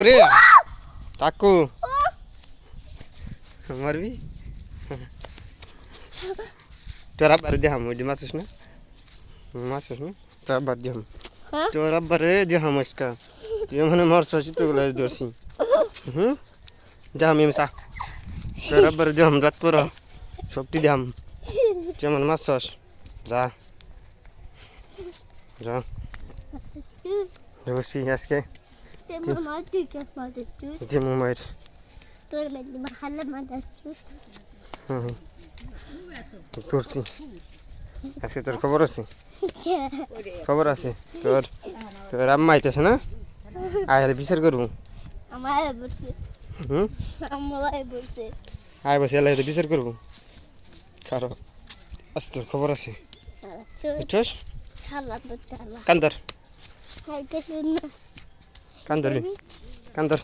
রে টাকু মারবি তোর আব্বার দেখাম ওই মাছিস না তোর আব্বার দেখাম তোর আব্বারে দেখাম আজকা তুই মানে মারছিস তো গুলো ধরছি দেখাম এমসা তোর আব্বারে দেখাম দাঁত পর সবটি দেখাম কেমন মারছিস যা যা বসি আজকে দিমু মায়ের ধরছি আজকে তোর খবর আছে তোর তোর আম্মা আইতেছে না আয় বিচার করবো আয় বসে এলাই বিচার করবো কারো আজ তোর খবর আছে বুঝছস কান্দর কান্দর